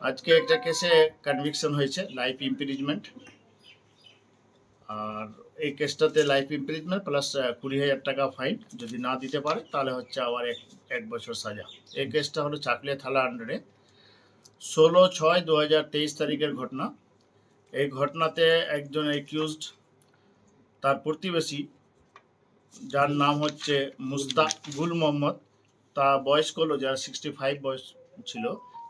আজকে একটা কেসে কনভিকশন হয়েছে লাইফ ইমপ্রিজমেন্ট। আর এই কেসটাতে লাইফ ইমপ্রিজমেন্ট প্লাস 20,000 টাকা ফাইন। যদি না দিতে পারে তাহলে হচ্ছে আবার এক বছর সাজা। এই কেসটা হলো চাকলিয়া থানা আন্ডারে 16/6/2023 তারিখের ঘটনা। এই ঘটনাতে একজন অ্যাকিউজড, তার প্রতিবেশী, যার নাম হচ্ছে মুস্তাকুল মোহাম্মদ, তা বয়স্ক হলো, যার 65 বয়স ছিল,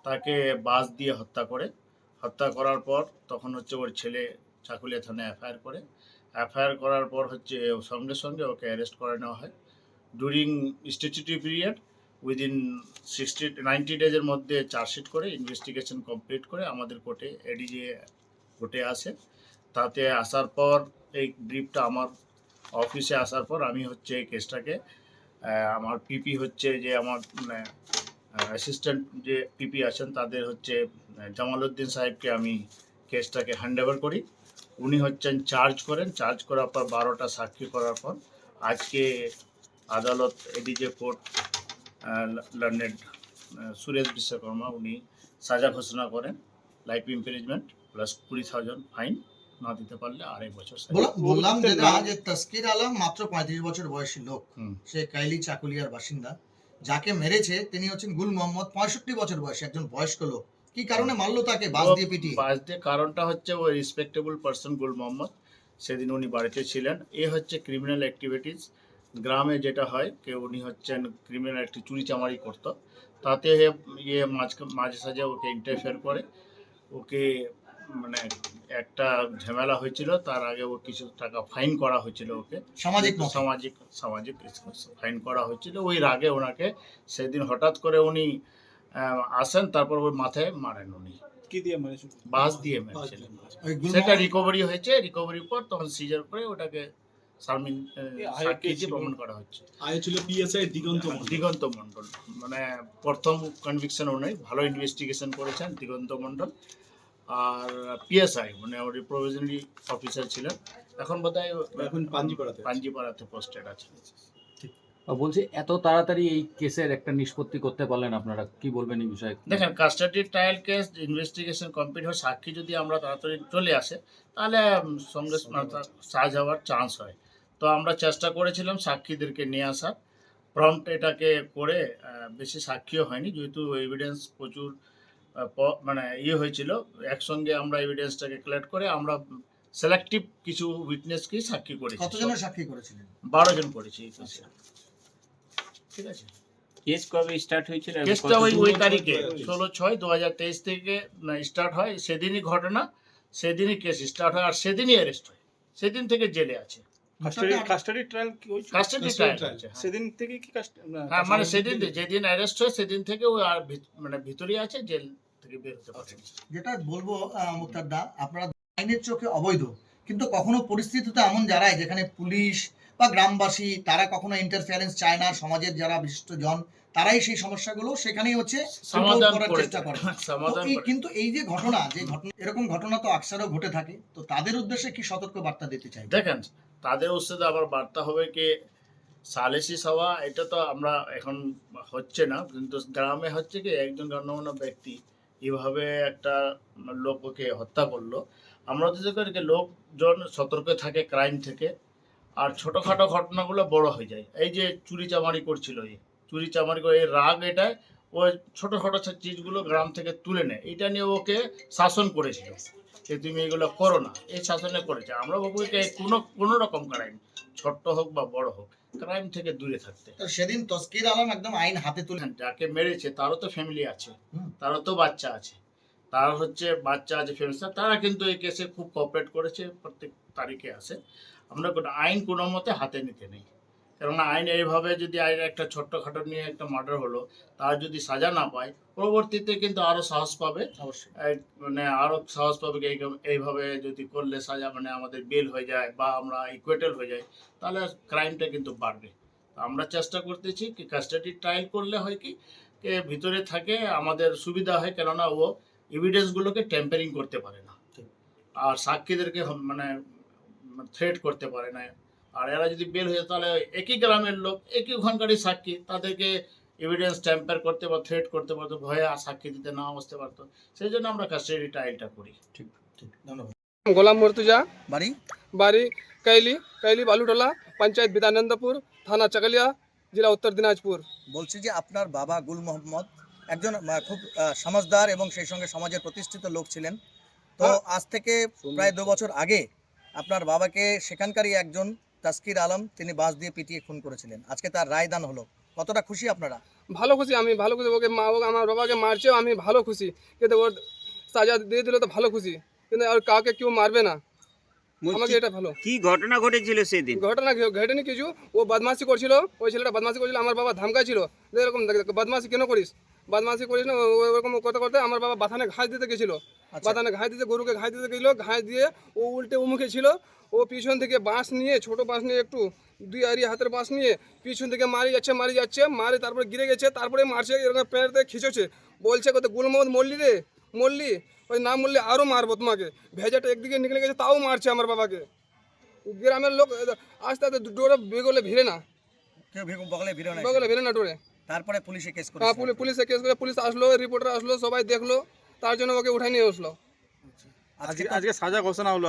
তাকে বাস দিয়ে হত্যা করার পর তখন হচ্ছে ওর ছেলে চাকুলিয়া থানায় এফআইআর করার পর হচ্ছে সঙ্গে সঙ্গে ওকে অ্যারেস্ট করে নেওয়া হয়। ডিউরিং স্ট্যাটিউটরি পিরিয়ড উইদিন 90 ডেজের মধ্যে চার্জশিট করে ইনভেস্টিগেশন কমপ্লিট করে আমাদের কোর্টে আসে। তাতে আসার পর এই ব্রিফটা আমার অফিসে আসার পর আমি হচ্ছে এই কেসটাকে আমার পিপি হচ্ছে যে আমার অ্যাসিস্ট্যান্ট যে পিপি আছেন তাদের হচ্ছে জামালউদ্দিন সাহেবকে আমি কেসটাকে হ্যান্ড ওভার করি। উনি হচ্ছেন চার্জ করার পর 12টা সাক্ষী করার পর আজকে আদালত ADJ court London Suresh Vishwakarma উনি সাজা ঘোষণা করেন লাইফ ইমপ্রিজমেন্ট প্লাস 20,000 ফাইন, না দিতে পারলে 2.5 বছর। বললাম যে তসকির আলম মাত্র 35 বছর বয়সী লোক, সে কাইলি চাকুলিয়ার বাসিন্দা। যাকে মেরেছে তিনি হচ্ছেন গুল মোহাম্মদ, 65 বছর বয়সী একজন বয়স্ক লোক। কি কারণে মারলো তাকে বাস দিয়ে পিটিয়ে? বাস দিয়ে কারণটা হচ্ছে ওই রেসপেক্টেবল পারসন গুল মোহাম্মদ, সেদিন উনি বাড়িতে ছিলেন। এ হচ্ছে ক্রিমিনাল অ্যাক্টিভিটিস গ্রামে যেটা হয়, উনি হচ্ছেন ক্রিমিনাল একটি চুরি চামারি করতো, তাতে মাঝে সাঝে ওকে ইন্টারফেয়ার করে। ওকে মানে একটা ঝামেলা হয়েছিল, তার আগে ও কিছু টাকা ফাইন করা হয়েছিল, ওকে সামাজিক ফাইন করা হয়েছিল। ওই রাগে ওনাকে সেদিন হঠাৎ করে উনি আসেন, তারপর ওই মাথায় মারেন। উনি কি দিয়ে মারেছেন? বাস দিয়ে মেরেছিলেন। সেটা রিকভারি হয়েছে, রিকভারির পর তখন সিজার করে ওটাকে প্রমাণ করা হচ্ছে। ছিল পিএসআই দিগন্ত মণ্ডল, মানে প্রথম কনভিকশন ওনাই ভালো ইনভেস্টিগেশন করেছেন দিগন্ত মণ্ডল। আর পিএসআই মানে ওর প্রভিশনারি অফিসার ছিলেন, এখন বোধহয় পাঞ্জিপাড়াতে পোস্টেড আছে। বলছি এত তাড়াতাড়ি এই কেসের একটা নিষ্পত্তি করতে পারলেন আপনারা, কি বলবেন এই বিষয়ে? দেখেন, custody trial case investigation complete হয়, সাক্ষী যদি আমরা তাড়াতাড়ি চলে আসে তাহলে সঙ্গে সাজ হওয়ার চান্স হয়। তো আমরা চেষ্টা করেছিলাম সাক্ষীদেরকে নিয়ে আসার, প্রম্পট এটাকে করে বেশি সাক্ষীও হয়নি, যেহেতু এভিডেন্স প্রচুর মানে হয়েছিল। একসঙ্গে আমরা এভিডেন্সটাকে কালেক্ট করে আমরা সিলেক্টিভ কিছু উইটনেসকে সাক্ষী করেছি। কতজনের সাক্ষী করেছিলেন? 12 জন করেছি। ঠিক আছে। কেস কবে স্টার্ট হয়েছিল? কেসটা ওই তারিখে 16/6/2023 থেকে স্টার্ট হয়, সেদিনই ঘটনা, সেদিনই কেস স্টার্ট হয়, আর সেদিনই অ্যারেস্ট হয়। সেদিন থেকে জেলে আছে। কাস্টাডি ট্রায়াল কি হয়েছিল? কাস্টাডি ট্রায়াল সেদিন থেকে কি হ্যাঁ, মানে সেদিন যেদিন অ্যারেস্ট হয় সেদিন থেকে ও আর মানে ভিতরে আছে, জেল থেকে বের হতে পারে। যেটা বলবো মুক্তারদা, আপনারা আইনের চোখে অবৈধ, কিন্তু কখনো পরিস্থিতিতে এমন যারাই যেখানে পুলিশ বা গ্রামবাসী তারা কখনো ইন্টারফারেন্স চায় না, সমাজের যারা বিশিষ্ট জন তারাই সেই সমস্যাগুলো সেখানেই হচ্ছে সমাধান করার করে চেষ্টা করে। সমাধান। কিন্তু এই যে ঘটনা এরকম ঘটনা তো আকসারও ঘটে থাকে, তো তাদের উদ্দেশ্যে কি সতর্ক বার্তা দিতে চাই? দেখেন, তাদের উদ্দেশ্যে আবার বার্তা হবে কি, সালিসি সভা এটা তো আমরা এখন হচ্ছে না, কিন্তু গ্রামে হচ্ছে কি একজন গণ্যমান্য ব্যক্তি এভাবে একটা লোককে হত্যা করলো। আমরা যদি করি লোকজন সতর্ক থাকে ক্রাইম থেকে, আর ছোটোখাটো ঘটনাগুলো বড় হয়ে যায়। এই যে চুরি চামারি করছিল, চুরি চামারি করে এই রাগ, এটাই ওই ছোটোখাটো চিজগুলো গ্রাম থেকে তুলে নেয়, এটা নিয়ে ওকে শাসন করেছিল যে তুমি এগুলো করো না, এই শাসনে করেছে। আমরা বাবুকে কোনো রকম ক্রাইম, ছোট্ট হোক বা বড় হোক, ক্রাইম থেকে দূরে থাকতে। সেদিন তসকির আলম একদম আইন হাতে তুলে, যাকে মেরেছে তারও তো ফ্যামিলি আছে, তারও তো বাচ্চা আছে, ফ্যামিলি, তারা কিন্তু এই কেসে খুব কোঅপারেট করেছে, প্রত্যেক তারিখে আসে। আমরা আইন কোনো মতে হাতে নিতে নেই, কেননা আইন এইভাবে যদি একটা ছোট্টখাটো নিয়ে একটা মার্ডার হলো, তার যদি সাজা না পায়, পরবর্তীতে কিন্তু আরও সাহস পাবে, অবশ্যই মানে আরও সাহস পাবে এইভাবে যদি করলে সাজা, মানে আমাদের বেল হয়ে যায় বা আমরা ইকুয়েটেল হয়ে যাই, তাহলে ক্রাইমটা কিন্তু বাড়বে। আমরা চেষ্টা করতেছি কি কাস্টাডি ট্রায়াল করলে হয় কি ভিতরে থাকে, আমাদের সুবিধা হয়, কেননা ও এভিডেন্সগুলোকে টেম্পারিং করতে পারে না, আর সাক্ষীদেরকে মানে থ্রেট করতে পারে না। আর এরা যদি বের হয়ে, তাহলে একই গ্রামের লোক, একই ওখানকারই সাক্ষী, তাদেরকে এভিডেন্স ট্যাম্পার করতে বা থ্রেট করতে পারতো, ভয়ে সাক্ষী দিতে না বসতে পারতো। সেই জন্য আমরা কাস্টাডি ট্রায়ালটা করি। ঠিক, ধন্যবাদ। গোলাম মুর্তুজা, বাড়ি? বাড়ি कैली बालूटोला, पंचायत विधानंदपुर, थाना चकलिया, जिला उत्तर दिनाजपुर। বলছি যে আপনার বাবা গুল মোহাম্মদ একজন খুব সমাজদার এবং সেই সঙ্গে সমাজের প্রতিষ্ঠিত লোক ছিলেন। তো আজ থেকে প্রায় 2 বছর আগে আপনার বাবাকে সেখানকারই একজন তাসকির আলম তিনি বাস দিয়ে পিটিয়ে খুন করেছিলেন। আজকে তার রায়দান হলো, কতটা খুশি আপনারা? ভালো খুশি, আমি ভালো খুশি। ওকে আমার বাবাকে মারছেও আমি ভালো খুশি, কিন্তু ওর সাজা দিয়ে দিলে তো ভালো খুশি, কিন্তু আর কাউকে কেউ মারবে না, আমাকে এটা ভালো। কি ঘটনা ঘটেছিল সেদিন? ঘটনা ঘটেনি কিছু, ও বদমাশি করছিল, ওই ছেলেটা বদমাশি করছিল, আমার বাবা ধামকাইছিল যে এরকম বদমাশি কেন করিস, বদমাশি করিস না, ওরকম করতে করতে আমার বাবা বাথানে ঘাস দিতে গেছিলো, বাথানে ঘাস দিতে, গরুকে ঘাস দিতে গেছিলো, ঘাস দিয়ে ও উল্টে উমুখে ছিল, ও পিছন থেকে বাঁশ নিয়ে, ছোট বাঁশ নিয়ে, একটু 2 আড়ি হাতের বাঁশ নিয়ে পিছন থেকে মারি যাচ্ছে, মারি তারপরে গিরে গেছে, তারপরে মারছে, এরকম প্যাঁড়তে খিঁচেছে, বলছে কত গুল মোহাম্মদ মরলি, ওই না মরলে আরও মারবো তোমাকে, ভেজাটা একদিকে নিকলে গেছে, তাও মারছে আমার বাবাকে। গ্রামের লোক আস্তে আস্তে ডোরে বেগলে ভিড়ে না, কেউ বগলে ভিড় না, বেগলে ভিড়ে না ডোরে। তারপরে পুলিশে কেস হ্যাঁ, করেছে। পুলিশে কেস করে, পুলিশ আসলো, রিপোর্টার আসলো, সবাই দেখলো, তার জন্য ওকে উঠাই নিয়ে আসলো। আজকে সাজা ঘোষণা হলো,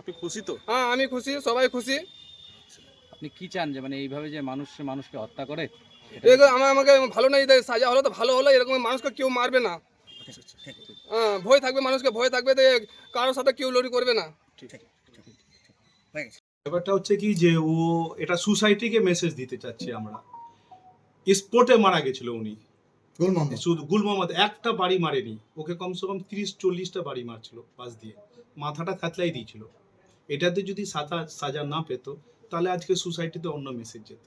আপনি খুশি তো? হ্যাঁ, আমি খুশি, সবাই খুশি। আপনি কি চান যে মানে এইভাবে যে মানুষকে হত্যা করে? এগুলো আমাকে ভালো নেই, সাজা হলো তো ভালো হলো, এরকম মানুষকে কেউ মারবে না। হ্যাঁ, ভয় থাকবে, মানুষকে ভয় থাকবে, তো কারোর সাথে কেউ লড়ি করবে না। হয়ে গেছে। ব্যাপারটা হচ্ছে কি যে ও এটা সোসাইটিকে মেসেজ দিতে চাচ্ছি আমরা। স্পটে মারা গেছিল উনি, গুল মোহাম্মদ। শুধু গুল মোহাম্মদ একটা বাড়ি মারেনি, ওকে কমসে কম 30-40টা বাড়ি মারছিল বাস দিয়ে, মাথাটা খাতলাই দিয়েছিল। এটাতে যদি সাজা না পেত তাহলে আজকে সোসাইটিতে অন্য মেসেজ যেত।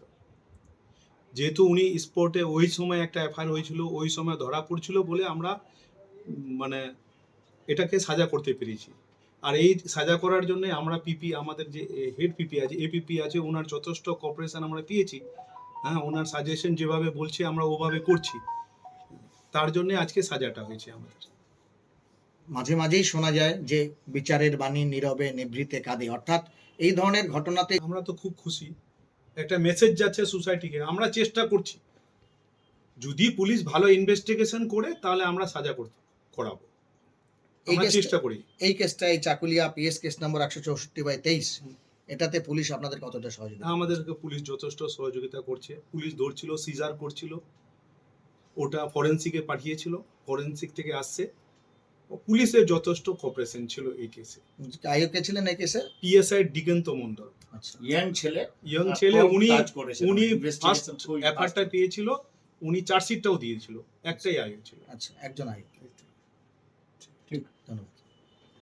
যেহেতু উনি স্পটে ওই সময় একটা এফআইআর হয়েছিল, ওই সময় ধরা পড়ছিল বলে আমরা মানে এটাকে সাজা করতে পেরেছি। আর এই সাজা করার জন্য আমরা পিপি, আমাদের যে হেড পিপি আছে, এপিপি আছে, ওনার যথেষ্ট কোঅপারেশন আমরা পেয়েছি। হ্যাঁ, ওনার সাজেশন যেভাবে বলছে আমরা ওভাবে করছি, তার জন্য আজকে সাজাটা হয়েছে আমাদের। মাঝে মাঝেই শোনা যায় যে বিচারের বাণী নীরবে নিভৃতে কাঁদে, অর্থাৎ এই ধরনের ঘটনাতে আমরা তো খুব খুশি, একটা মেসেজ যাচ্ছে সোসাইটিকে। আমরা চেষ্টা করছি, যদি পুলিশ ভালো ইনভেস্টিগেশন করে তাহলে আমরা সাজা করাবো, আমরা চেষ্টা করি। এই কেসটা, এই চাকুলিয়া পিএস কেস নম্বর 164/23, এটাতে পুলিশ আপনাদের কতটা সহযোগিতা? আমাদেরকে পুলিশ যথেষ্ট সহযোগিতা করছে। পুলিশ ধরছিল, সিজার করছিল, ওটা ফরেন্সিকে পাঠিয়েছিল, ফরেন্সিক থেকে আসছে। পুলিশের যথেষ্ট কোঅপারেশন ছিল এই কেসে। আইও কে ছিলেন এই কেসে? পিএসআই দিগন্ত মন্ডল, আচ্ছা, ইয়াং ছেলে, উনি investigation ফার্স্ট খুবই এফআইআরটা পেয়েছিল, উনি চার্জশিটটাও দিয়েছিল, একটাই আইও ছিল। আচ্ছা, একজন আইও। ঠিক, ধন্যবাদ।